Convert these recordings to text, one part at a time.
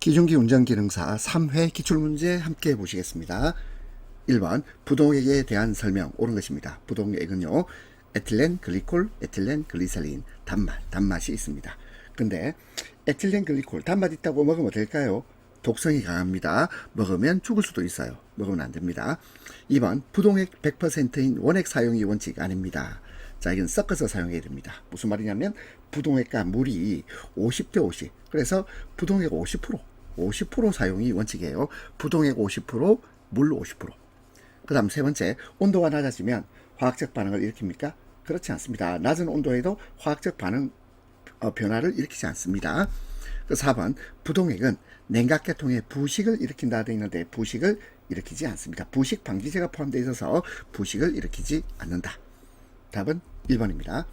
기중기 운전기능사 3회 기출문제 함께 보시겠습니다. 1번 부동액에 대한 설명 옳은 것입니다. 부동액은요, 에틸렌 글리콜, 에틸렌 글리세린, 단맛이 있습니다. 근데 에틸렌 글리콜 단맛 있다고 먹으면 될까요? 독성이 강합니다. 먹으면 죽을 수도 있어요. 먹으면 안 됩니다. 2번 부동액 100%인 원액 사용이 원칙 아닙니다. 자, 이건 섞어서 사용해야 됩니다. 무슨 말이냐면 부동액과 물이 50대 50. 그래서 부동액 50% 사용이 원칙이에요. 부동액 50%, 물 50%. 그 다음 세 번째, 온도가 낮아지면 화학적 반응을 일으킵니까? 그렇지 않습니다. 낮은 온도에도 화학적 반응 변화를 일으키지 않습니다. 그 4번, 부동액은 냉각계통의 부식을 일으킨다 되어 있는데 부식을 일으키지 않습니다. 부식 방지제가 포함되어 있어서 부식을 일으키지 않는다. 답은 1번입니다.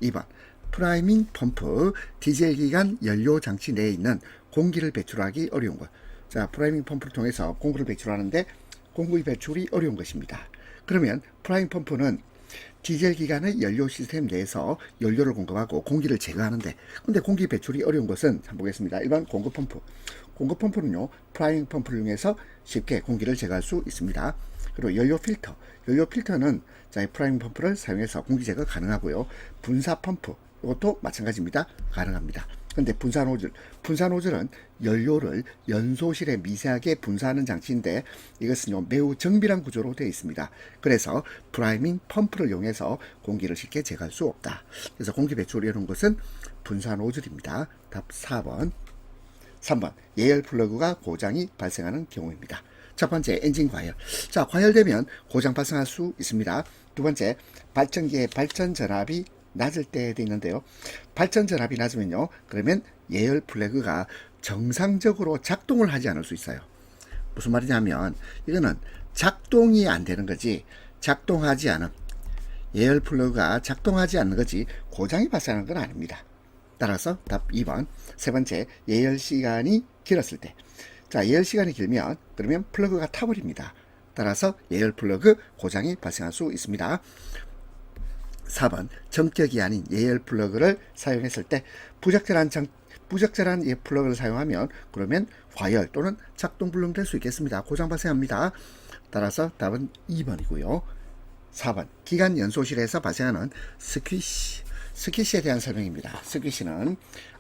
2번, 프라이밍 펌프, 디젤 기관 연료 장치 내에 있는 공기를 배출하기 어려운 것. 자, 프라이밍 펌프를 통해서 공기를 배출하는데 공기 배출이 어려운 것입니다. 그러면 프라이밍 펌프는 디젤 기관의 연료 시스템 내에서 연료를 공급하고 공기를 제거하는데, 근데 공기 배출이 어려운 것은 한번 보겠습니다. 1번 공급 펌프. 공급 펌프는요, 프라이밍 펌프를 이용해서 쉽게 공기를 제거할 수 있습니다. 그리고 연료 필터. 연료 필터는 자, 프라이밍 펌프를 사용해서 공기 제거 가능하고요. 분사 펌프. 이것도 마찬가지입니다. 가능합니다. 근데 분사 노즐은 연료를 연소실에 미세하게 분사하는 장치인데 이것은요, 매우 정밀한 구조로 되어 있습니다. 그래서 프라이밍 펌프를 이용해서 공기를 쉽게 제거할 수 없다. 그래서 공기 배출이 이런 것은 분사 노즐입니다. 답 4번. 3번, 예열 플러그가 고장이 발생하는 경우입니다. 첫 번째, 엔진 과열. 자, 과열되면 고장 발생할 수 있습니다. 두 번째, 발전기의 발전 전압이 낮을 때 있는데요. 발전 전압이 낮으면요, 그러면 예열 플러그가 정상적으로 작동을 하지 않을 수 있어요. 무슨 말이냐면 이거는 작동이 안 되는 거지, 작동하지 않은, 예열 플러그가 작동하지 않는 거지 고장이 발생하는 건 아닙니다. 따라서 답 2번. 세 번째, 예열 시간이 길었을 때. 자, 예열 시간이 길면 그러면 플러그가 타버립니다. 따라서 예열 플러그 고장이 발생할 수 있습니다. 4번, 정격이 아닌 예열 플러그를 사용했을 때 부적절한 예 플러그를 사용하면 그러면 과열 또는 작동 불능될 수 있겠습니다. 고장 발생합니다. 따라서 답은 2번이고요. 4번, 기관 연소실에서 발생하는 스퀴시에 대한 설명입니다. 스퀴시는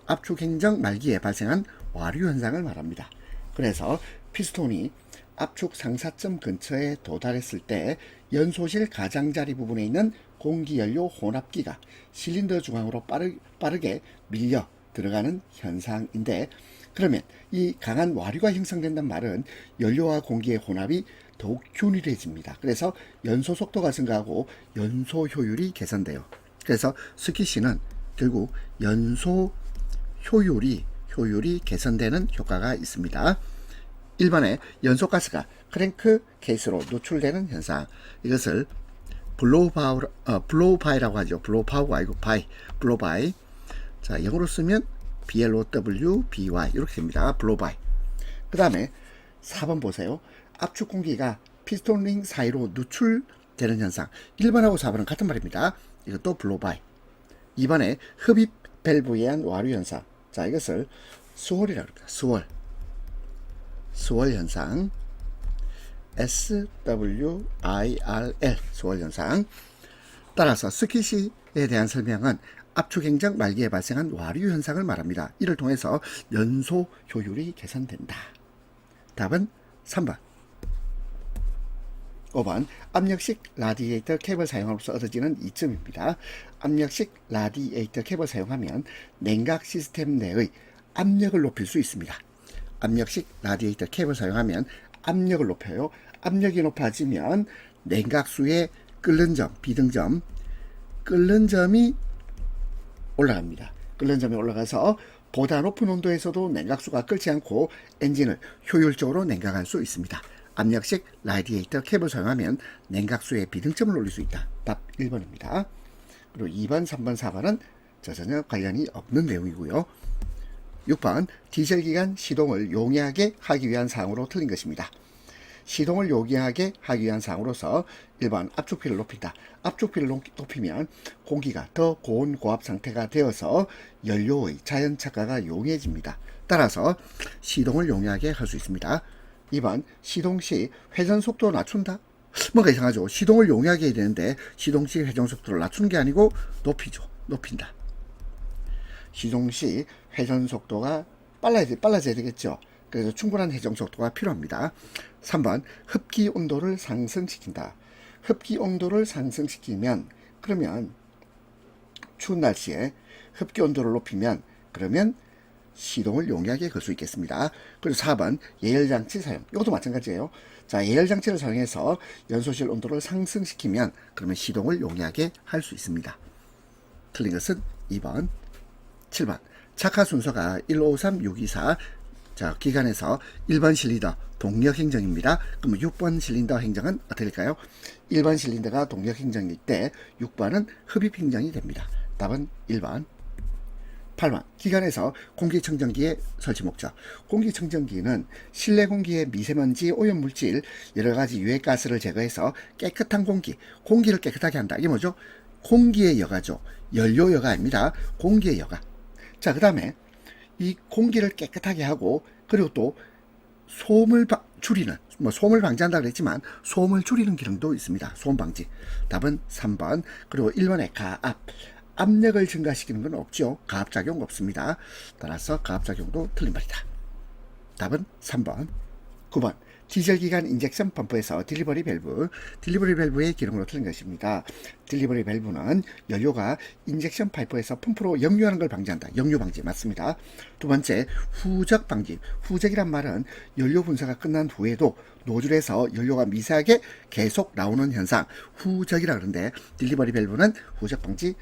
압축 행정 말기에 발생한 와류 현상을 말합니다. 그래서 피스톤이 압축 상사점 근처에 도달했을 때 연소실 가장자리 부분에 있는 공기연료 혼합기가 실린더 중앙으로 빠르게 밀려 들어가는 현상인데, 그러면 이 강한 와류가 형성된다는 말은 연료와 공기의 혼합이 더욱 균일해집니다. 그래서 연소 속도가 증가하고 연소 효율이 개선돼요. 그래서 스퀴시는 결국 연소 효율이 개선되는 효과가 있습니다. 1번에 연소가스가 크랭크 케이스로 노출되는 현상, 이것을 블로우바이라고 하죠. 블로우파우가 아니고 블로우바이. 자, 영어로 쓰면 BLOWBY 이렇게 됩니다. 블로우바이. 그 다음에 4번 보세요. 압축 공기가 피스톤 링 사이로 누출되는 현상. 1번하고 4번은 같은 말입니다. 이것도 블로우바이. 2번에 흡입 밸브에 의한 와류 현상. 자, 이것을 스월이라고 합니다. 스월 현상. SWIRL, 스월 현상. 따라서 스퀴시에 대한 설명은 압축 행정 말기에 발생한 와류 현상을 말합니다. 이를 통해서 연소 효율이 개선된다. 답은 3번. 5번, 압력식 라디에이터 캡을 사용함으로써 얻어지는 이점입니다. 압력식 라디에이터 캡을 사용하면 냉각 시스템 내의 압력을 높일 수 있습니다. 압력식 라디에이터 캡을 사용하면 압력을 높여요. 압력이 높아지면 냉각수의 끓는 점, 비등점, 끓는 점이 올라갑니다. 끓는 점이 올라가서 보다 높은 온도에서도 냉각수가 끓지 않고 엔진을 효율적으로 냉각할 수 있습니다. 압력식 라디에이터 캡을 사용하면 냉각수의 비등점을 올릴 수 있다. 답 1번입니다. 그리고 2번, 3번, 4번은 전혀 관련이 없는 내용이고요. 6번, 디젤기관 시동을 용이하게 하기 위한 사항으로 틀린 것입니다. 시동을 요기하게 하기 위한 사항으로서 1번 압축비를 높인다. 압축비를 높이면 공기가 더 고온 고압 상태가 되어서 연료의 자연 착화가 용이해집니다. 따라서 시동을 용이하게 할 수 있습니다. 2번 시동 시 회전 속도 낮춘다. 뭔가 이상하죠. 시동을 용이하게 해야 되는데 시동 시 회전 속도를 낮추는 게 아니고 높인다. 시동 시 회전 속도가 빨라져야 되겠죠. 그래서 충분한 회전 속도가 필요합니다. 3번 흡기 온도를 상승시킨다. 흡기 온도를 상승시키면 그러면 추운 날씨에 흡기 온도를 높이면 그러면 시동을 용이하게 걸 수 있겠습니다. 그리고 4번 예열장치 사용. 이것도 마찬가지예요. 자, 예열장치를 사용해서 연소실 온도를 상승시키면 그러면 시동을 용이하게 할 수 있습니다. 틀린 것은 2번, 7번. 착화 순서가 153, 624. 자, 기관에서 1번 실린더 동력 행정입니다. 그럼 6번 실린더 행정은 어떻게 될까요? 1번 실린더가 동력 행정일 때 6번은 흡입 행정이 됩니다. 답은 1번. 8번 기관에서 공기청정기의 설치 목적. 공기청정기는 실내 공기의 미세먼지, 오염물질, 여러가지 유해가스를 제거해서 깨끗한 공기를 깨끗하게 한다. 이게 뭐죠? 공기의 여가죠. 연료여가 아닙니다. 공기의 여가. 자, 그 다음에 이 공기를 깨끗하게 하고 그리고 또 소음을 줄이는, 소음을 방지한다 그랬지만 소음을 줄이는 기능도 있습니다. 소음 방지. 답은 3번. 그리고 1번의 압력을 증가시키는 건 없죠. 가압작용 없습니다. 따라서 가압작용도 틀린 말이다. 답은 3번. 9번 디젤기관 인젝션 펌프에서 딜리버리 밸브의 기능으로 틀린 것입니다. 딜리버리 밸브는 연료가 인젝션 파이프에서 펌프로 역류하는 걸 방지한다. 역류 방지 맞습니다. 두 번째 후적 방지. 후적이란 말은 연료 분사가 끝난 후에도 노즐에서 연료가 미세하게 계속 나오는 현상 후적이라 그러는데 딜리버리 밸브는 후적 방지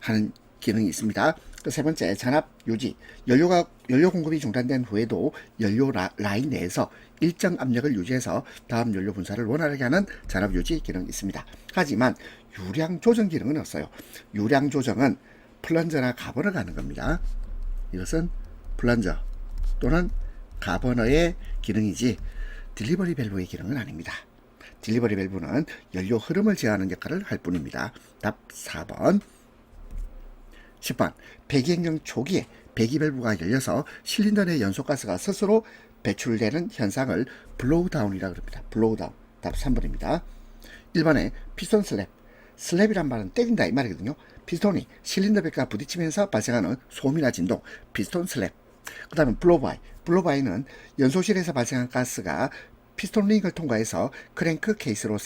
하는 기능이 있습니다. 세 번째 잔압 유지. 연료 공급이 중단된 후에도 연료 라인 내에서 일정 압력을 유지해서 다음 연료 분사를 원활하게 하는 잔압 유지 기능이 있습니다. 하지만 유량 조정 기능은 없어요. 유량 조정은 플런저나 가버너가 하는 겁니다. 이것은 플런저 또는 가버너의 기능이지 딜리버리 밸브의 기능은 아닙니다. 딜리버리 밸브는 연료 흐름을 제어하는 역할을 할 뿐입니다. 답 4번. 10번 배기행정 초기에 배기밸브가 열려서 실린더 내 연소가스가 스스로 배출되는 현상을 블로우다운이라고 합니다. 블로우다운. 답 3번입니다. 1번에 피스톤 슬랩이란 말은 때린다 이 말이거든요. 피스톤이 실린더 벽과 부딪히면서 발생하는 소음이나 진동, 피스톤 슬랩. 그 다음에 블로바이는 연소실에서 발생한 가스가 피스톤 링을 통과해서 크랭크 케이스로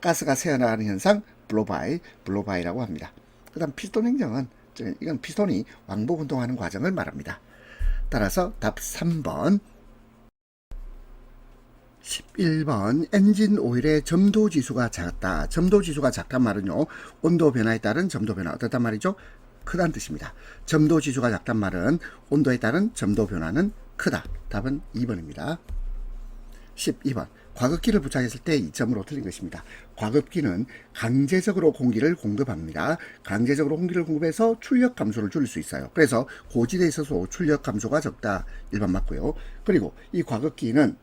가스가 새어나가는 현상 블로바이라고 합니다. 그 다음 피스톤 행정은 이건 피스톤이 왕복 운동하는 과정을 말합니다. 따라서 답 3번. 11번 엔진 오일의 점도 지수가 작다. 점도 지수가 작단 말은요. 온도 변화에 따른 점도 변화 어떻단 말이죠? 크다는 뜻입니다. 점도 지수가 작단 말은 온도에 따른 점도 변화는 크다. 답은 2번입니다. 12번 과급기를 부착했을 때 2점으로 틀린 것입니다. 과급기는 강제적으로 공기를 공급합니다. 강제적으로 공기를 공급해서 출력 감소를 줄일 수 있어요. 그래서 고지대에 있어서 출력 감소가 적다. 1번 맞고요. 그리고 이 과급기는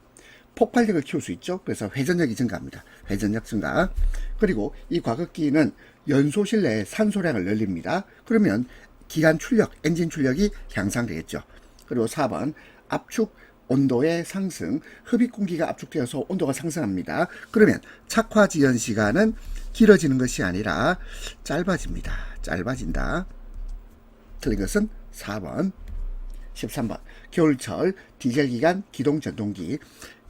폭발력을 키울 수 있죠. 그래서 회전력이 증가합니다. 회전력 증가. 그리고 이 과급기는 연소실 내 산소량을 늘립니다. 그러면 기관 출력, 엔진 출력이 향상되겠죠. 그리고 4번 압축 온도의 상승, 흡입 공기가 압축되어서 온도가 상승합니다. 그러면 착화 지연 시간은 길어지는 것이 아니라 짧아진다. 틀린 것은 4번. 13번 겨울철 디젤기관 기동 전동기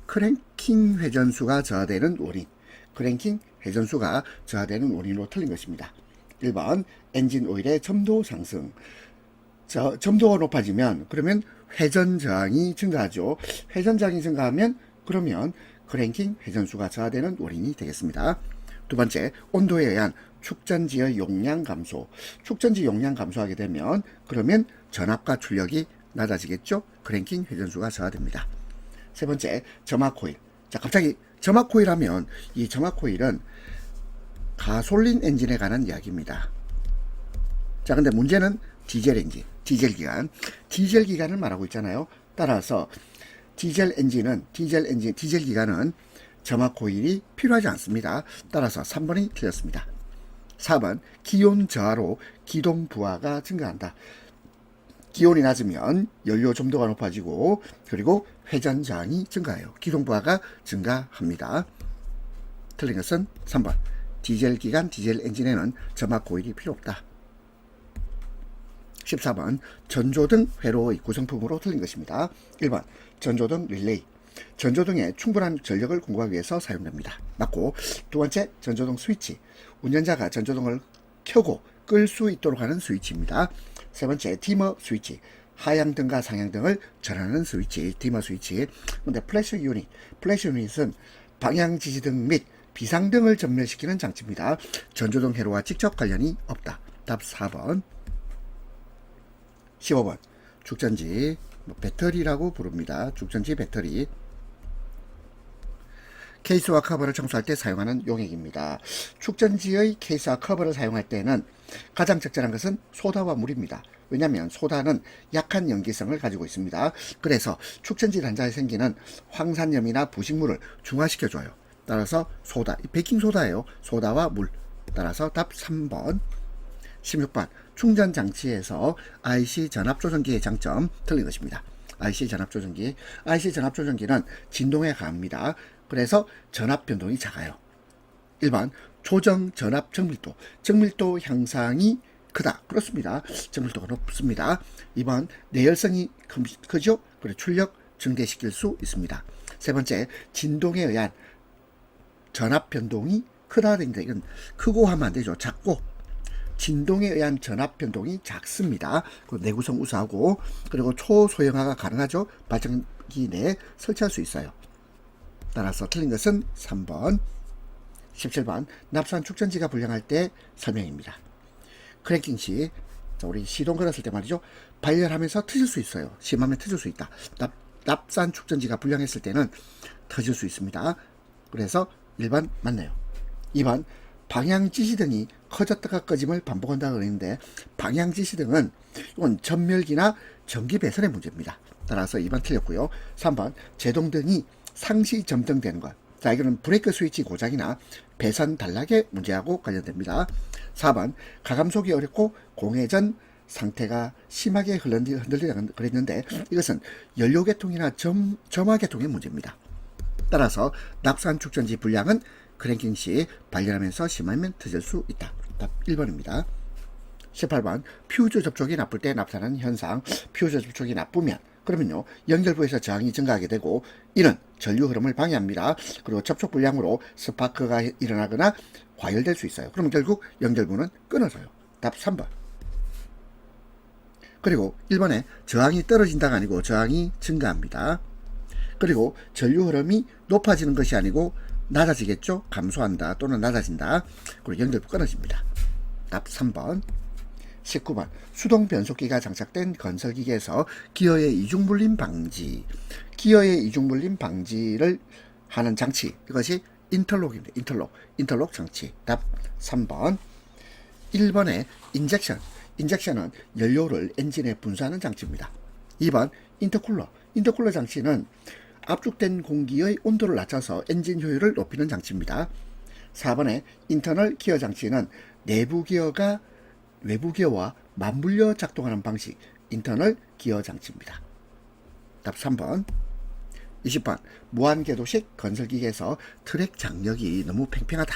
크랭킹 회전수가 저하되는 원인. 크랭킹 회전수가 저하되는 원인으로 틀린 것입니다. 1번 엔진 오일의 점도 상승. 점도가 높아지면 그러면 회전 저항이 증가하죠. 회전 저항이 증가하면 그러면 크랭킹 회전수가 저하되는 원인이 되겠습니다. 두 번째, 온도에 의한 축전지의 용량 감소. 축전지 용량 감소하게 되면 그러면 전압과 출력이 낮아지겠죠. 크랭킹 회전수가 저하됩니다. 세 번째, 점화 코일. 자, 갑자기 점화 코일 하면 이 점화 코일은 가솔린 엔진에 관한 이야기입니다. 자, 근데 문제는 디젤 엔진, 디젤 기관을 말하고 있잖아요. 따라서 디젤 엔진, 디젤 기관은 점화 코일이 필요하지 않습니다. 따라서 3번이 틀렸습니다. 4번, 기온 저하로 기동 부하가 증가한다. 기온이 낮으면 연료 점도가 높아지고 그리고 회전 저항이 증가해요. 기동 부하가 증가합니다. 틀린 것은 3번. 디젤 기관, 디젤 엔진에는 점화 코일이 필요 없다. 14번, 전조등 회로의 구성품으로 틀린 것입니다. 1번, 전조등 릴레이. 전조등에 충분한 전력을 공급하기 위해서 사용됩니다. 맞고, 두 번째, 전조등 스위치. 운전자가 전조등을 켜고 끌 수 있도록 하는 스위치입니다. 세 번째, 디머 스위치. 하향등과 상향등을 전하는 스위치, 디머 스위치. 근데 플래시 유닛. 플래시 유닛은 방향 지시등 및 비상등을 전멸시키는 장치입니다. 전조등 회로와 직접 관련이 없다. 답 4번. 15번, 축전지, 배터리라고 부릅니다. 축전지 배터리. 케이스와 커버를 청소할 때 사용하는 용액입니다. 축전지의 케이스와 커버를 사용할 때는 가장 적절한 것은 소다와 물입니다. 왜냐하면 소다는 약한 염기성을 가지고 있습니다. 그래서 축전지 단자에 생기는 황산염이나 부식물을 중화시켜줘요. 따라서 소다, 베이킹소다예요. 소다와 물. 따라서 답 3번. 16번, 충전장치에서 IC 전압조정기의 장점. 틀린 것입니다. IC 전압조정기는 진동에 강합니다. 그래서 전압 변동이 작아요. 1번, 조정 전압 정밀도 향상이 크다. 그렇습니다. 정밀도가 높습니다. 2번, 내열성이 크죠? 그래 출력 증대시킬 수 있습니다. 세 번째, 진동에 의한 전압 변동이 크다. 이건 크고 하면 안 되죠. 작고. 진동에 의한 전압 변동이 작습니다. 내구성 우수하고 그리고 초소형화가 가능하죠. 발전기 내에 설치할 수 있어요. 따라서 틀린 것은 3번. 17번, 납산 축전지가 불량할 때 설명입니다. 크랭킹 시, 우리 시동 걸었을 때 말이죠. 발열하면서 터질 수 있어요. 심하면 터질 수 있다. 납산 축전지가 불량했을 때는 터질 수 있습니다. 그래서 1번 맞네요. 2번, 방향 지시등이 커졌다가 꺼짐을 반복한다 그랬는데 방향 지시등은 이건 전멸기나 전기 배선의 문제입니다. 따라서 2번 틀렸고요. 3번, 제동등이 상시 점등되는 것. 자, 이거는 브레이크 스위치 고장이나 배선 단락의 문제하고 관련됩니다. 4번, 가감속이 어렵고 공회전 상태가 심하게 흔들리다 그랬는데 이것은 연료계통이나 점화계통의 문제입니다. 따라서 납산 축전지 불량은 크랭킹 시 발열하면서 심하면 터질 수 있다. 답 1번입니다. 18번, 퓨즈 접촉이 나쁠 때 나타나는 현상. 퓨즈 접촉이 나쁘면 그러면요, 연결부에서 저항이 증가하게 되고 이는 전류 흐름을 방해합니다. 그리고 접촉 불량으로 스파크가 일어나거나 과열될 수 있어요. 그럼 결국 연결부는 끊어져요. 답 3번. 그리고 1번에 저항이 떨어진다가 아니고 저항이 증가합니다. 그리고 전류 흐름이 높아지는 것이 아니고 낮아지겠죠? 감소한다 또는 낮아진다. 그리고 연결부 끊어집니다. 답 3번. 19번, 수동 변속기가 장착된 건설기계에서 기어의 이중물림 방지를 하는 장치, 이것이 인터록입니다. 인터록 장치. 답 3번. 1번에 인젝션은 연료를 엔진에 분사하는 장치입니다. 2번, 인터쿨러 장치는 압축된 공기의 온도를 낮춰서 엔진 효율을 높이는 장치입니다. 4번에 인터널 기어 장치는 내부 기어가 외부 기어와 맞물려 작동하는 방식, 인터널 기어 장치입니다. 답 3번. 20번, 무한궤도식 건설기계에서 트랙 장력이 너무 팽팽하다.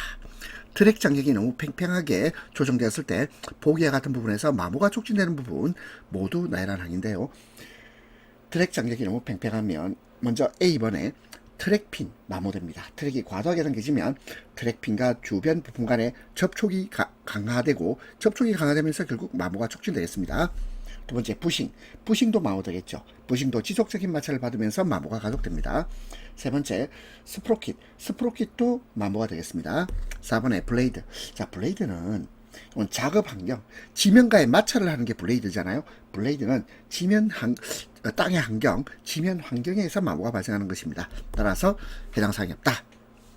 트랙 장력이 너무 팽팽하게 조정되었을 때 보기와 같은 부분에서 마모가 촉진되는 부분 모두 나열한 항인데요. 트랙 장력이 너무 팽팽하면 먼저 A번에 트랙핀 마모됩니다. 트랙이 과도하게 당겨지면 트랙핀과 주변 부품 간의 접촉이 강화되고 접촉이 강화되면서 결국 마모가 촉진되겠습니다. 두 번째 부싱도 마모되겠죠. 부싱도 지속적인 마찰을 받으면서 마모가 가속됩니다. 세 번째 스프로킷도 마모가 되겠습니다. 4번에 블레이드. 자, 블레이드는 작업 환경, 지면과의 마찰을 하는 게 블레이드잖아요. 블레이드는 땅의 환경, 지면 환경에서 마모가 발생하는 것입니다. 따라서 해당 사항이 없다.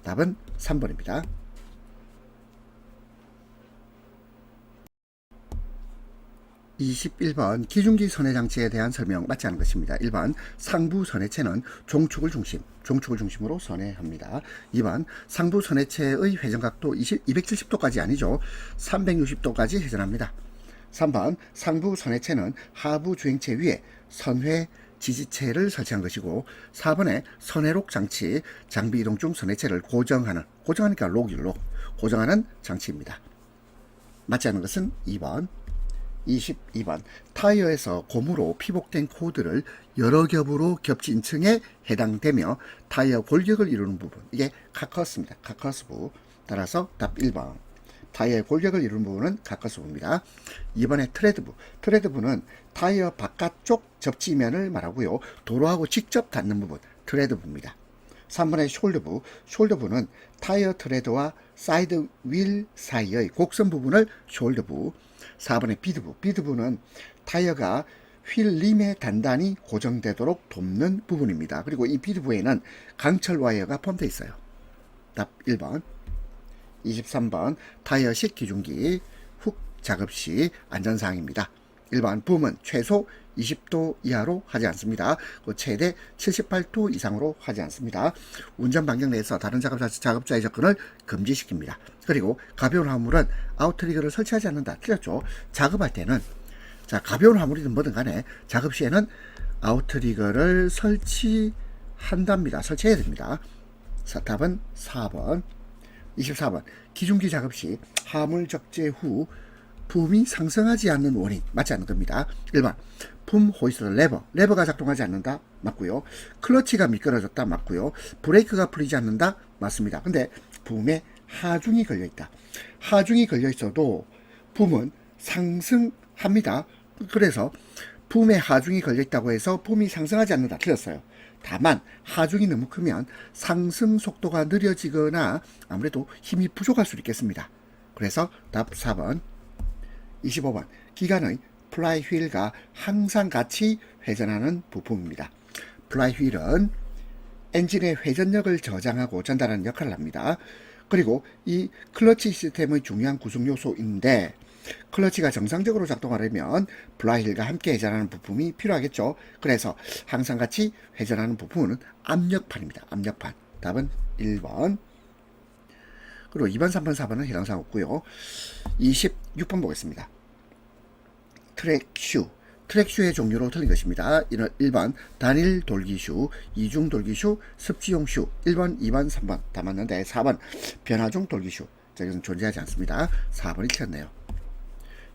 답은 3번입니다. 21번 기중기 선해장치에 대한 설명 맞지 않은 것입니다. 1번 상부 선해체는 종축을 중심으로 선해합니다. 2번 상부 선해체의 회전각도 270도까지 아니죠. 360도까지 회전합니다. 3번 상부 선해체는 하부 주행체 위에 선회 지지체를 설치한 것이고 4번에 선회록 장치, 장비 이동 중 선해체를 고정하니까 록이죠. 고정하는 장치입니다. 맞지 않은 것은 2번. 22번 타이어에서 고무로 피복된 코드를 여러 겹으로 겹친 층에 해당되며 타이어 골격을 이루는 부분, 이게 카커스입니다. 카커스부. 따라서 답 1번. 타이어의 골격을 이루는 부분은 카커스부입니다. 2번에 트레드부는 타이어 바깥쪽 접지면을 말하고요. 도로하고 직접 닿는 부분, 트레드부입니다. 3번의 숄더부는 타이어 트레드와 사이드 휠 사이의 곡선 부분을 숄더부. 4번의 비드부는 타이어가 휠 림에 단단히 고정되도록 돕는 부분입니다. 그리고 이 비드부에는 강철 와이어가 포함되어 있어요. 답 1번. 23번 타이어식 기중기 훅 작업 시 안전사항입니다. 1번 붐은 최소 20도 이하로 하지 않습니다. 최대 78도 이상으로 하지 않습니다. 운전 반경 내에서 다른 작업자의 접근을 금지시킵니다. 그리고 가벼운 화물은 아웃트리거를 설치하지 않는다. 틀렸죠. 작업할 때는 가벼운 화물이든 뭐든 간에 작업 시에는 아웃트리거를 설치한답니다. 설치해야 됩니다. 답은 4번. 24번 기중기 작업 시 화물 적재 후 붐이 상승하지 않는 원인 맞지 않는 겁니다. 1번 붐 호이스트 레버가 작동하지 않는다. 맞고요. 클러치가 미끄러졌다. 맞고요. 브레이크가 풀리지 않는다. 맞습니다. 근데 붐에 하중이 걸려있다. 하중이 걸려있어도 붐은 상승합니다. 그래서 붐에 하중이 걸려있다고 해서 붐이 상승하지 않는다. 틀렸어요. 다만 하중이 너무 크면 상승 속도가 느려지거나 아무래도 힘이 부족할 수 있겠습니다. 그래서 답 4번. 25번 기관의 플라이 휠과 항상 같이 회전하는 부품입니다. 플라이 휠은 엔진의 회전력을 저장하고 전달하는 역할을 합니다. 그리고 이 클러치 시스템의 중요한 구성 요소인데 클러치가 정상적으로 작동하려면 플라이 휠과 함께 회전하는 부품이 필요하겠죠. 그래서 항상 같이 회전하는 부품은 압력판입니다. 압력판. 답은 1번. 그리고 2번, 3번, 4번은 해당 사항 없고요. 26번 보겠습니다. 트랙슈의 종류로 틀린 것입니다. 1번 단일 돌기슈, 이중 돌기슈, 습지용 슈. 1번, 2번, 3번 다 맞는데 4번 변화중 돌기슈. 이것은 존재하지 않습니다. 4번이 틀렸네요.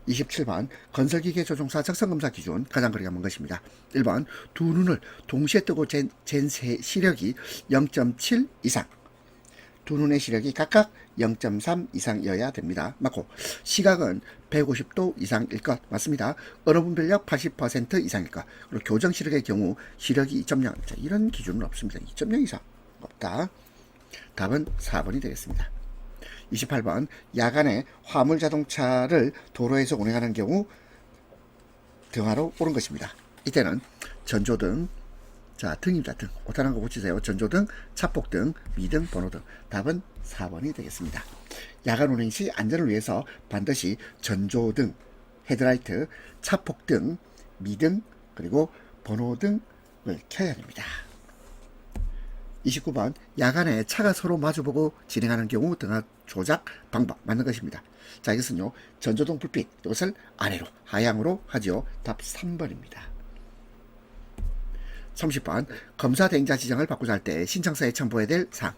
27번 건설기계 조종사 적성검사 기준 가장 거리가 먼 것입니다. 1번 두 눈을 동시에 뜨고 잰 시력이 0.7 이상, 두 눈의 시력이 각각 0.3 이상이어야 됩니다. 맞고 시각은 150도 이상일 것 맞습니다. 언어분별력 80% 이상일 것. 그리고 교정 시력의 경우 시력이 2.0. 이런 기준은 없습니다. 2.0 이상 없다. 답은 4번이 되겠습니다. 28번 야간에 화물 자동차를 도로에서 운행하는 경우 등하로 오른 것입니다. 이때는 전조등, 등입니다. 등. 오타난 거 고치세요. 전조등, 차폭등, 미등, 번호등. 답은 4번이 되겠습니다. 야간 운행 시 안전을 위해서 반드시 전조등, 헤드라이트, 차폭등, 미등, 그리고 번호등을 켜야 됩니다. 29번 야간에 차가 서로 마주보고 진행하는 경우 등하 조작 방법 맞는 것입니다. 이것은요 전조등 불빛 이것을 아래로 하향으로 하지요. 답 3번입니다. 30번 검사 대행자 지정을 바꾸자 할 때 신청서에 첨부해야 될 사항,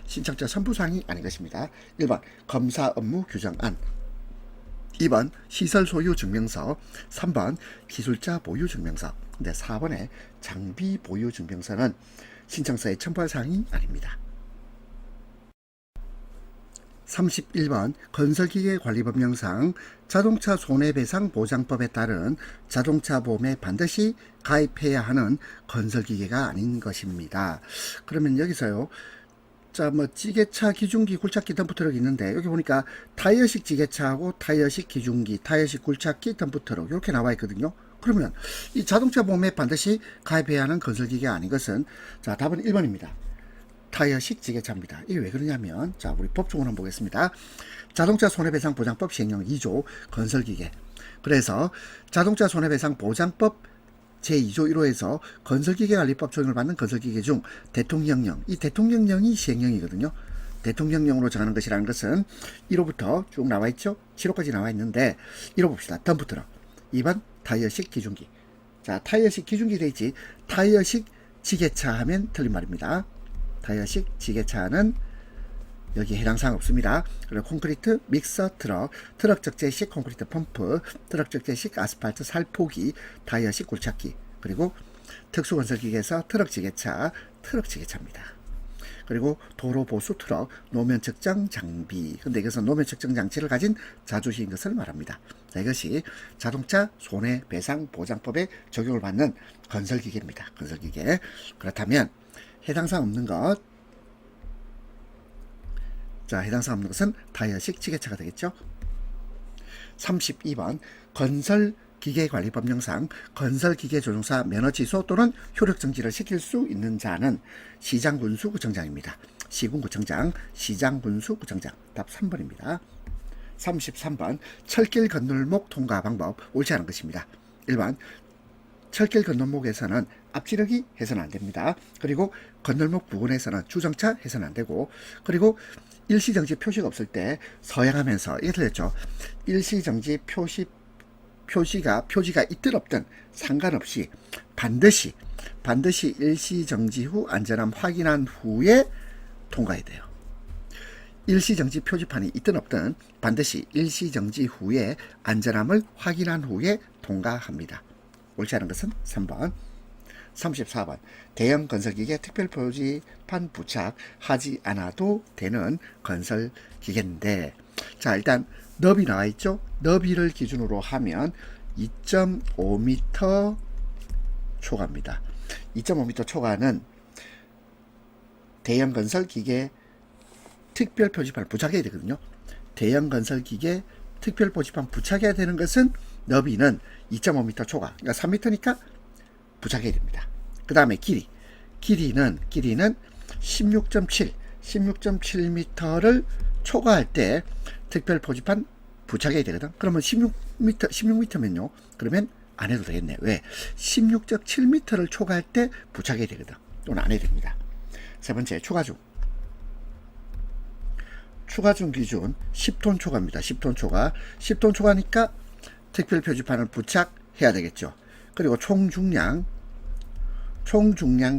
신청자 첨부사항이 아닌 것입니다. 1번 검사 업무 규정안, 2번 시설 소유 증명서, 3번 기술자 보유 증명서. 근데 4번에 장비 보유 증명서는 신청서에 첨부할 사항이 아닙니다. 31번 건설기계관리법령상 자동차 손해배상 보장법에 따른 자동차 보험에 반드시 가입해야 하는 건설기계가 아닌 것입니다. 그러면 여기서요. 찌개차, 기중기, 굴착기, 덤프트럭이 있는데 여기 보니까 타이어식 찌개차하고 타이어식 기중기, 타이어식 굴착기, 덤프트럭 이렇게 나와 있거든요. 그러면 이 자동차 보험에 반드시 가입해야 하는 건설기계가 아닌 것은 답은 1번입니다. 타이어식 지게차입니다. 이게 왜 그러냐면 우리 법조문 한번 보겠습니다. 자동차 손해배상 보장법 시행령 2조 건설기계 그래서 자동차 손해배상 보장법 제2조 1호에서 건설기계관리법 적용을 받는 건설기계 중 대통령령, 이 대통령령이 시행령이거든요. 대통령령으로 정하는 것이라는 것은 1호부터 쭉 나와 있죠. 7호까지 나와 있는데 1호 봅시다. 덤프트럭. 2번 타이어식 기중기. 자, 타이어식 기중기 돼 있지. 타이어식 지게차 하면 틀린 말입니다. 타이어식 지게차는 여기 해당 사항 없습니다. 그리고 콘크리트 믹서 트럭, 트럭 적재식 콘크리트 펌프, 트럭 적재식 아스팔트 살포기, 타이어식 굴착기, 그리고 특수건설기계에서 트럭 지게차, 트럭 지게차입니다. 그리고 도로 보수 트럭, 노면 측정 장비. 근데 이것은 노면 측정 장치를 가진 자주시인 것을 말합니다. 자, 이것이 자동차 손해배상 보장법에 적용을 받는 건설기계입니다. 건설기계. 그렇다면 해당 사항 없는 것. 자, 해당 사항 없는 것은 타이어식 지게차가 되겠죠. 32번 건설기계관리법령상 건설기계조종사 면허취소 또는 효력정지를 시킬 수 있는 자는 시장군수구청장입니다. 시군구청장, 시장군수구청장. 답 3번입니다. 33번 철길 건널목 통과 방법 옳지 않은 것입니다. 1번 철길 건널목에서는 앞지르기 해서는 안됩니다. 그리고 건널목 부근에서는 주정차 해서는 안되고, 그리고 일시정지 표시가 없을 때 서행하면서, 이게 틀렸죠. 일시정지 표지가 있든 없든 상관없이 반드시 일시정지 후 안전함 확인한 후에 통과해야 돼요. 일시정지 표지판이 있든 없든 반드시 일시정지 후에 안전함을 확인한 후에 통과합니다. 옳지 않은 것은 3번. 34번 대형 건설기계 특별표지판 부착하지 않아도 되는 건설기계인데, 자, 일단 너비 나와 있죠. 너비를 기준으로 하면 2.5m 초과입니다. 2.5m 초과는 대형 건설기계 특별표지판을 부착해야 되거든요. 대형 건설기계 특별표지판 부착해야 되는 것은 너비는 2.5m 초과, 그러니까 3m니까 부착해야 됩니다. 그 다음에 길이는 16.7m를 초과할 때 특별표지판 부착해야 되거든. 그러면 16m면요. 그러면 안 해도 되겠네. 왜? 16.7m를 초과할 때 부착해야 되거든. 또는 안 해야 됩니다. 세 번째, 추가중 기준 10톤 초과입니다. 10톤 초과. 10톤 초과니까 특별표지판을 부착해야 되겠죠. 그리고 총중량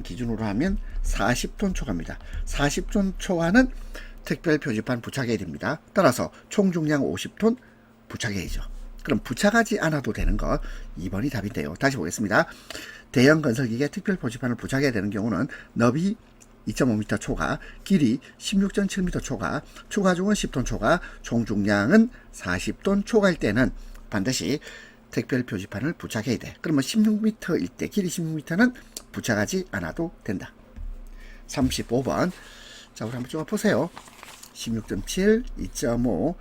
기준으로 하면 40톤 초과입니다. 40톤 초과는 특별표지판 부착해야 됩니다. 따라서 총중량 50톤 부착해야죠. 그럼 부착하지 않아도 되는 것 2번이 답인데요. 다시 보겠습니다. 대형 건설기계 특별표지판을 부착해야 되는 경우는 너비 2.5m 초과, 길이 16.7m 초과, 추가중은 10톤 초과, 총중량은 40톤 초과일 때는 반드시 특별표지판을 부착해야 돼. 그러면 16m일 때, 길이 16m는 부착하지 않아도 된다. 35번. 자, 우리 한번 쭉 보세요. 16.7, 2.5,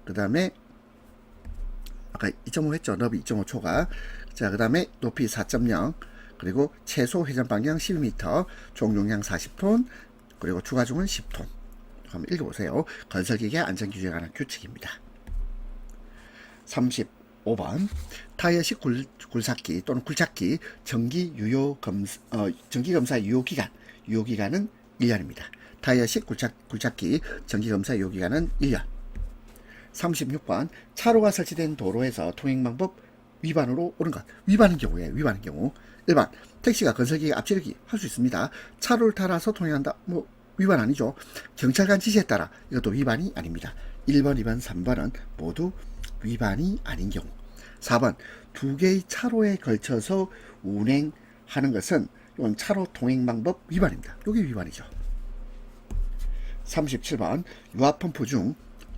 그 다음에 아까 2.5 했죠. 너비 2.5 초과. 자, 그 다음에 높이 4.0, 그리고 최소 회전 방향 12m, 총중량 40톤, 그리고 추가중은 10톤. 한번 읽어보세요. 건설기계 안전규제에 관한 규칙입니다. 35번 타이어식 굴삭기 또는 굴착기 정기검사 유효기간은 1년입니다. 타이어식 굴착기 정기검사 유효기간은 1년. 36번 차로가 설치된 도로에서 통행방법 위반으로 옳은 것. 위반인 경우에 위반인 경우 1번 택시가 건설기계 앞지르기 할 수 있습니다. 차로를 따라서 통행한다. 뭐 위반 아니죠. 경찰관 지시에 따라 이것도 위반이 아닙니다. 1번, 2번, 3번은 모두 위반이 아닌 경우. 4번 두 개의 차로에 걸쳐서 운행하는 것은 이건 차로 통행방법 위반입니다. 이게 위반이죠. 37번 유압펌프 중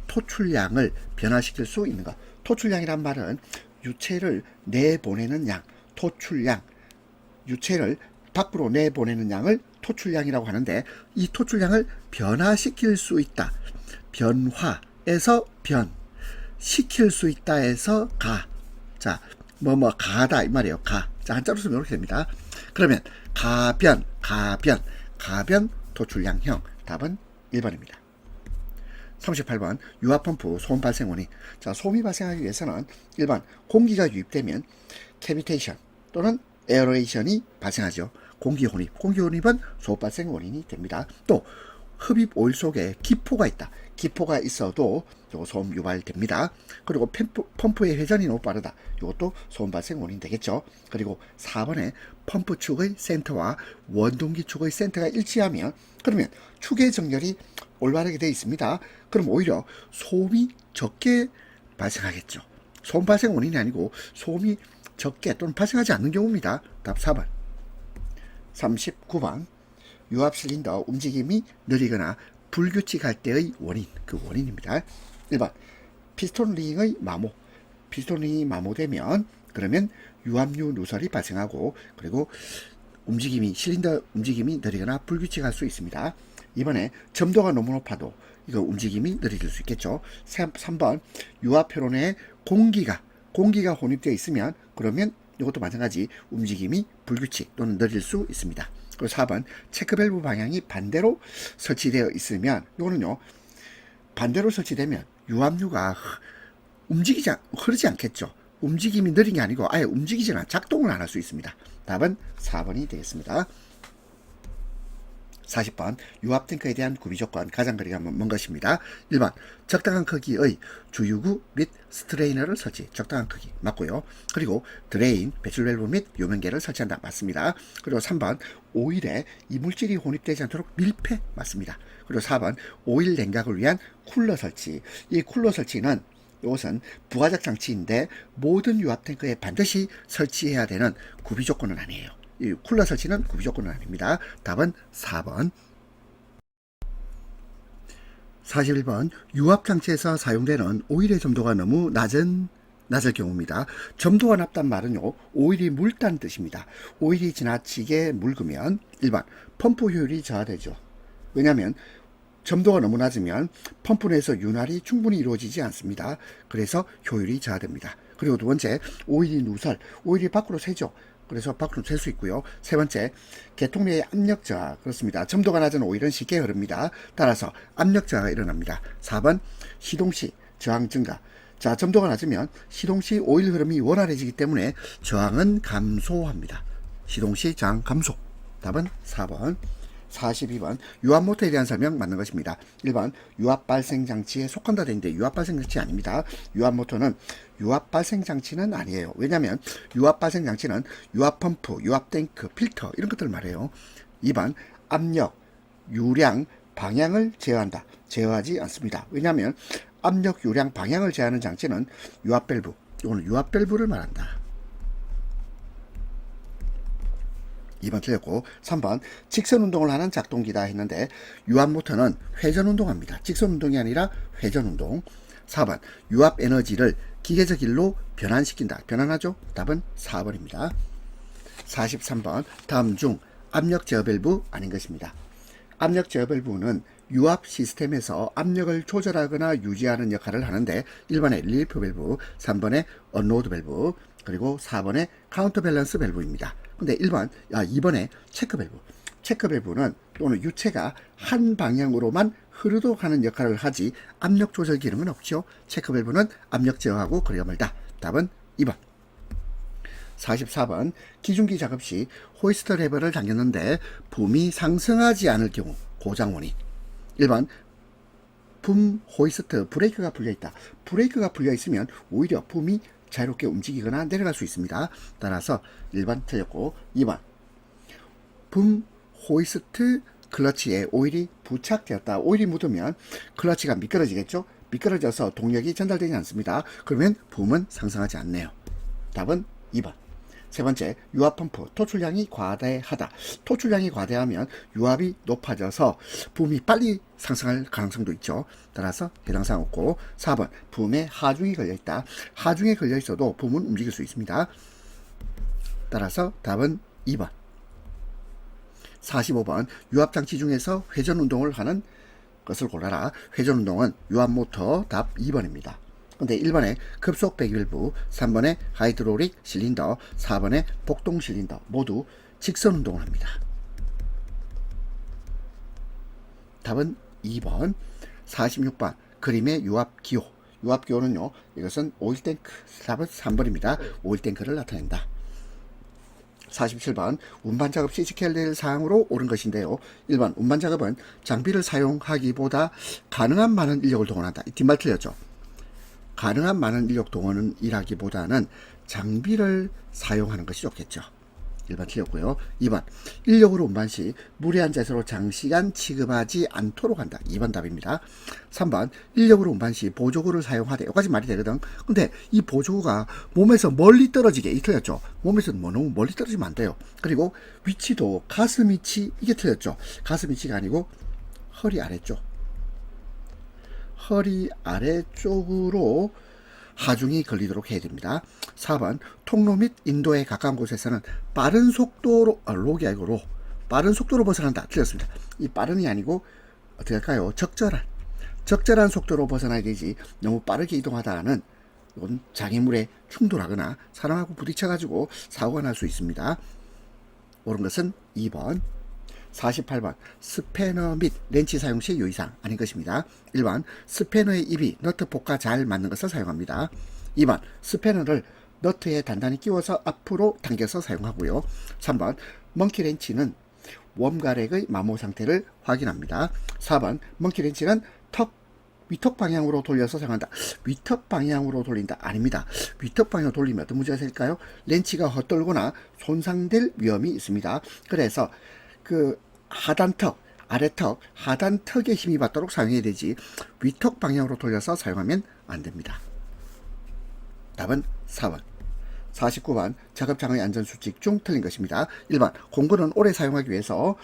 토출량을 변화시킬 수 있는 것. 토출량이란 말은 유체를 내보내는 양, 토출량, 유체를 밖으로 내보내는 양을 토출량이라고 하는데, 이 토출량을 변화시킬 수 있다. 변화에서 변, 시킬 수 있다에서 가. 자, 가다 이 말이에요. 가. 자, 한자로 쓰면 이렇게 됩니다. 그러면 가변 토출량형. 답은 1번입니다. 38번 유압 펌프 소음 발생 원인. 자, 소음이 발생하기 위해서는 1번 공기가 유입되면 캐비테이션 또는 에어레이션이 발생하죠. 공기 혼입. 공기 혼입은 소음 발생 원인이 됩니다. 또 흡입 오일 속에 기포가 있다. 기포가 있어도 요거 소음 유발됩니다. 그리고 펌프의 회전이 너무 빠르다. 이것도 소음 발생 원인 되겠죠. 그리고 4번에 펌프 축의 센터와 원동기 축의 센터가 일치하면 그러면 축의 정렬이 올바르게 되어 있습니다. 그럼 오히려 소음이 적게 발생하겠죠. 소음 발생 원인이 아니고 소음이 적게 또는 발생하지 않는 경우입니다. 답 4번. 39번 유압 실린더 움직임이 느리거나 불규칙할 때의 원인, 그 원인입니다. 1번 피스톤 링의 마모. 피스톤 링이 마모되면 그러면 유압류 누설이 발생하고 그리고 실린더 움직임이 느리거나 불규칙할 수 있습니다. 이번에 점도가 너무 높아도 이거 움직임이 느려질 수 있겠죠. 3번 유압 표론에 공기가 혼입되어 있으면 그러면 이것도 마찬가지 움직임이 불규칙 또는 느릴 수 있습니다. 그리고 4번 체크밸브 방향이 반대로 설치되어 있으면 이거는요 반대로 설치되면 유압류가 흐르지 않겠죠. 움직임이 느린 게 아니고 아예 작동을 안 할 수 있습니다. 답은 4번이 되겠습니다. 40번 유압 탱크에 대한 구비 조건 가장 거리가 먼 것입니다. 1번 적당한 크기의 주유구 및 스트레이너를 설치. 적당한 크기 맞고요. 그리고 드레인, 배출 밸브 및 요명계를 설치한다. 맞습니다. 그리고 3번 오일에 이물질이 혼입되지 않도록 밀폐. 맞습니다. 그리고 4번 오일 냉각을 위한 쿨러 설치. 이 쿨러 설치는 이것은 부가적 장치인데 모든 유압 탱크에 반드시 설치해야 되는 구비 조건은 아니에요. 이 쿨러 설치는 구비 조건은 아닙니다. 답은 4번. 41번 유압 장치에서 사용되는 오일의 점도가 너무 낮을 경우입니다. 점도가 낮단 말은요 오일이 묽다는 뜻입니다. 오일이 지나치게 묽으면 1번 펌프 효율이 저하되죠. 왜냐하면 점도가 너무 낮으면 펌프 내에서 윤활이 충분히 이루어지지 않습니다. 그래서 효율이 저하됩니다. 그리고 두 번째 오일이 오일이 밖으로 새죠. 그래서 밖으로 셀 수 있고요. 세 번째, 계통 내의 압력 저하. 그렇습니다. 점도가 낮은 오일은 쉽게 흐릅니다. 따라서 압력 저하가 일어납니다. 4번, 시동 시 저항 증가. 자, 점도가 낮으면 시동 시 오일 흐름이 원활해지기 때문에 저항은 감소합니다. 시동 시 저항 감소. 답은 4번. 42번 유압 모터에 대한 설명 맞는 것입니다. 1번 유압 발생 장치에 속한다 되는데 유압 발생 장치 아닙니다. 유압 모터는 유압 발생 장치는 아니에요. 왜냐하면 유압 발생 장치는 유압 펌프, 유압 탱크, 필터 이런 것들을 말해요. 2번 압력, 유량, 방향을 제어한다. 제어하지 않습니다. 왜냐하면 압력, 유량, 방향을 제어하는 장치는 유압 밸브, 이거는 유압 밸브를 말한다. 2번 틀렸고 3번 직선운동을 하는 작동기다 했는데 유압모터는 회전운동합니다. 직선운동이 아니라 회전운동. 4번 유압 에너지를 기계적 일로 변환시킨다. 변환하죠? 답은 4번입니다. 43번 다음 중 압력 제어 밸브 아닌 것입니다. 압력 제어 밸브는 유압 시스템에서 압력을 조절하거나 유지하는 역할을 하는데 1번에 릴리프 밸브, 3번에 언로드 밸브, 그리고 4번에 카운터 밸런스 밸브입니다. 근데 2번에 체크 밸브. 체크 밸브는 또는 유체가 한 방향으로만 흐르도록 하는 역할을 하지 압력 조절 기능은 없죠. 체크 밸브는 압력 제어하고 거리가 멀다. 답은 2번. 44번 기중기 작업 시 호이스트 레버를 당겼는데 붐이 상승하지 않을 경우 고장 원인. 1번 붐 호이스트 브레이크가 풀려있다. 브레이크가 풀려있으면 오히려 붐이 자유롭게 움직이거나 내려갈 수 있습니다. 따라서 1번 틀렸고 2번 붐 호이스트 클러치에 오일이 부착되었다. 오일이 묻으면 클러치가 미끄러지겠죠. 미끄러져서 동력이 전달되지 않습니다. 그러면 붐은 상승하지 않네요. 답은 2번. 세 번째, 유압 펌프 토출량이 과대하다. 토출량이 과대하면 유압이 높아져서 붐이 빨리 상승할 가능성도 있죠. 따라서 해당 사항 없고 4번, 붐에 하중이 걸려있다. 하중에 걸려있어도 붐은 움직일 수 있습니다. 따라서 답은 2번. 45번, 유압장치 중에서 회전운동을 하는 것을 골라라. 회전운동은 유압모터. 답 2번입니다. 근데 1번에 급속 배기밸브, 3번에 하이드로릭 실린더, 4번에 복동 실린더 모두 직선 운동을 합니다. 답은 2번. 46번 그림의 유압기호. 유압기호는요, 이것은 오일탱크, 3번입니다. 오일탱크를 나타낸다. 47번 운반작업 시지켜야 될 사항으로 옳은 것인데요. 1번 운반작업은 장비를 사용하기보다 가능한 많은 인력을 동원한다. 이 뒷말 틀렸죠. 가능한 많은 인력 동원은 일하기보다는 장비를 사용하는 것이 좋겠죠. 1번 틀렸고요. 2번 인력으로 운반 시 무리한 자세로 장시간 취급하지 않도록 한다. 2번 답입니다. 3번 인력으로 운반 시 보조구를 사용하되 여기까지 말이 되거든. 근데 이 보조구가 몸에서 멀리 떨어지게, 이 틀렸죠. 몸에서 너무 멀리 떨어지면 안 돼요. 그리고 위치도 가슴 위치, 이게 틀렸죠. 가슴 위치가 아니고 허리 아래쪽, 허리 아래쪽으로 하중이 걸리도록 해야 됩니다. 4번 통로 및 인도에 가까운 곳에서는 빠른 속도로, 록이 아니고 로, 빠른 속도로 벗어난다. 틀렸습니다. 이 빠른이 아니고 어떻게 할까요? 적절한 속도로 벗어나야 되지, 너무 빠르게 이동하다는 이건 장애물에 충돌하거나 사람하고 부딪혀가지고 사고가 날 수 있습니다. 옳은 것은 2번. 48번 스패너 및 렌치 사용 시 유의사항 아닌 것입니다. 1번 스패너의 입이 너트 폭과 잘 맞는 것을 사용합니다. 2번 스패너를 너트에 단단히 끼워서 앞으로 당겨서 사용하고요. 3번 먼키 렌치는 웜가렉의 마모 상태를 확인합니다. 4번 먼키 렌치는 위턱 방향으로 돌려서 사용한다. 위턱 방향으로 돌린다. 아닙니다. 위턱 방향으로 돌리면 어떤 문제가 생길까요? 렌치가 헛돌거나 손상될 위험이 있습니다. 그래서 그 하단턱, 아래턱, 하단턱에 힘이 받도록 사용해야 되지 위턱 방향으로 돌려서 사용하면 안 됩니다. 답은 4번. 49번 작업장의 안전수칙 중 틀린 것입니다. 1번 공구는 오래 사용하기 위해서,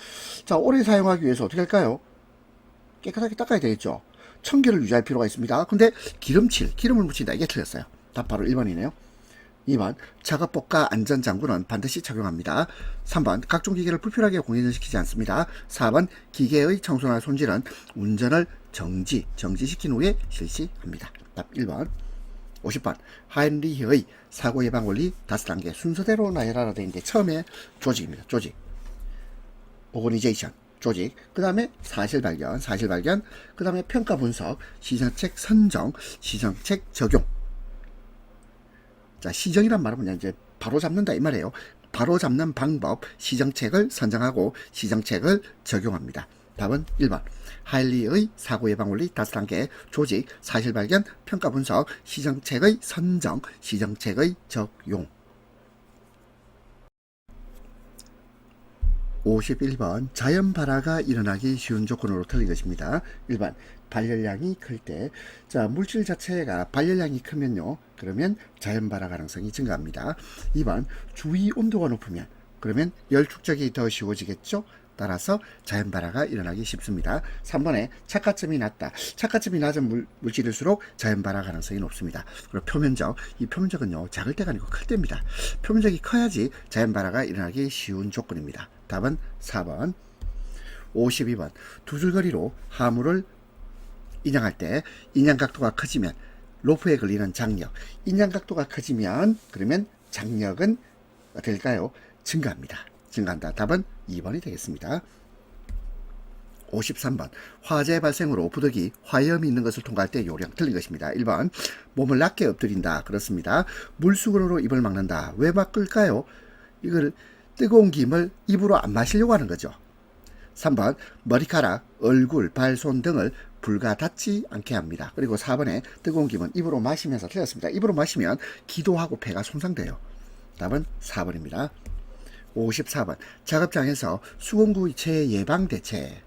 자, 오래 사용하기 위해서 어떻게 할까요? 깨끗하게 닦아야 되겠죠. 청결을 유지할 필요가 있습니다. 근데 기름을 묻힌다. 이게 틀렸어요. 답 바로 1번이네요. 2번 작업복과 안전장구는 반드시 착용합니다. 3번 각종 기계를 불필요하게 공연시키지 않습니다. 4번 기계의 청소나 손질은 운전을 정지시킨 후에 실시합니다. 답 1번. 50번 하인리히의 사고 예방 원리 5단계 순서대로 나열하라 되어 있는데, 처음에 조직입니다. 조직, 오거니제이션, 조직, 그 다음에 사실발견, 그 다음에 평가 분석, 시정책 선정, 시정책 적용. 자, 시정이란 말은 뭐냐, 이제 바로 잡는다 이 말이에요. 바로 잡는 방법, 시정책을 선정하고 시정책을 적용합니다. 답은 1번. 하일리의 사고 예방 원리 5단계 조직, 사실 발견, 평가 분석, 시정책의 선정, 시정책의 적용. 51번 자연 발화가 일어나기 쉬운 조건으로 틀린 것입니다. 1번 발열량이 클 때, 자, 물질 자체가 발열량이 크면요, 그러면 자연 발화 가능성이 증가합니다. 2번 주위 온도가 높으면, 그러면 열 축적이 더 쉬워지겠죠. 따라서 자연 발화가 일어나기 쉽습니다. 3번에 착화점이 낮다. 착화점이 낮은 물질일수록 자연 발화 가능성이 높습니다. 그리고 표면적, 이 표면적은요, 작을 때가 아니고 클 때입니다. 표면적이 커야지 자연 발화가 일어나기 쉬운 조건입니다. 답은 4번. 52번 두 줄거리로 하물을 인양할 때 인양각도가 커지면 로프에 걸리는 장력, 인양각도가 커지면 그러면 장력은 어떻게 될까요? 증가한다. 답은 2번이 되겠습니다. 53번 화재 발생으로 부득이 화염이 있는 것을 통과할 때 요령 틀린 것입니다. 1번 몸을 낮게 엎드린다. 그렇습니다. 물수건으로 입을 막는다. 왜 막을까요? 이걸 뜨거운 김을 입으로 안 마시려고 하는 거죠. 3번 머리카락, 얼굴, 발, 손 등을 불과 닿지 않게 합니다. 그리고 4번에 뜨거운 김은 입으로 마시면서 틀렸습니다. 입으로 마시면 기도하고 폐가 손상돼요. 답은 4번입니다. 54번 작업장에서 수공구체의 예방 대책.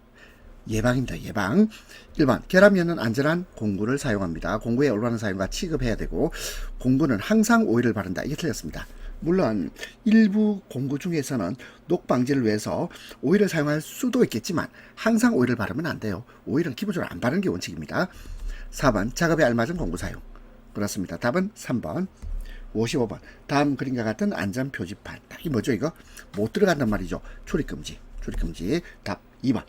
예방입니다. 예방. 1번 결함이 없는 안전한 공구를 사용합니다. 공구의 올바른 사용과 취급해야 되고, 공구는 항상 오일을 바른다. 이게 틀렸습니다. 물론 일부 공구 중에서는 녹 방지를 위해서 오일을 사용할 수도 있겠지만 항상 오일을 바르면 안 돼요. 오일은 기본적으로 안 바르는 게 원칙입니다. 4번 작업에 알맞은 공구 사용. 그렇습니다. 답은 3번. 55번 다음 그림과 같은 안전 표지판. 이게 뭐죠? 이거 못 들어간단 말이죠. 출입금지. 답 2번.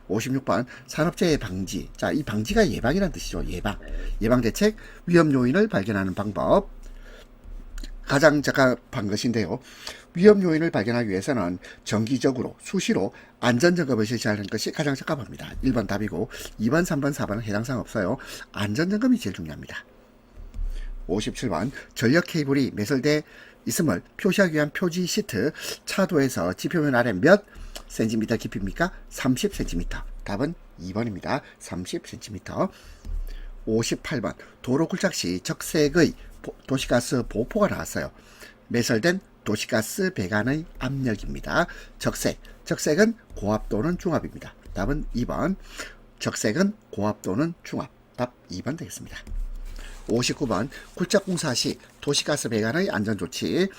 56번 산업재해 방지. 자, 이 방지가 예방이라는 뜻이죠. 예방 대책, 위험 요인을 발견하는 방법. 가장 적합한 것인데요. 위험 요인을 발견하기 위해서는 정기적으로 수시로 안전점검을 실시하는 것이 가장 적합합니다. 1번 답이고 2번, 3번, 4번은 해당 사항 없어요. 안전점검이 제일 중요합니다. 57번 전력 케이블이 매설돼 있음을 표시하기 위한 표지 시트 차도에서 지표면 아래 몇 cm 깊이입니까? 30cm. 답은 2번입니다. 30cm. 58번 도로 굴착 시 적색의 도시가스 보호포가 나왔어요. 매설된 도시가스 배관의 압력입니다. 적색은 고압 또는 중압입니다. 답은 2번. 적색은 고압 또는 중압. 답 2번 되겠습니다. 59번 굴착공사 시 도시가스 배관의 안전조치.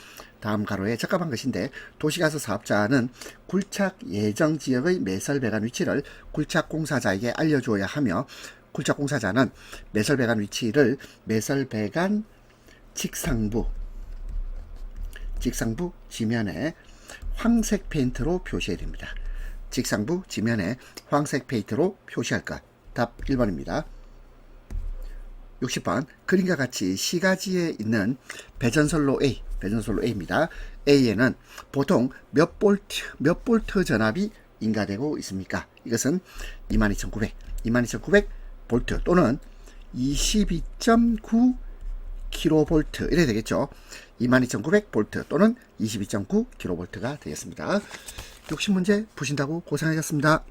다음 가로에 적합한 것인데 도시가스 사업자는 굴착 예정 지역의 매설 배관 위치를 굴착공사자에게 알려주어야 하며 굴착공사자는 매설 배관 위치를 매설 배관 직상부 지면에 황색 페인트로 표시해야 됩니다. 직상부 지면에 황색 페인트로 표시할 것. 답 1번입니다. 60번 그림과 같이 시가지에 있는 배전선로 A입니다. A에는 보통 몇 볼트 전압이 인가되고 있습니까? 이것은 22,900 볼트 또는 22.9 킬로볼트 이래 되겠죠. 22,900 볼트 또는 22.9 킬로볼트가 되겠습니다. 60문제 푸신다고 고생하셨습니다.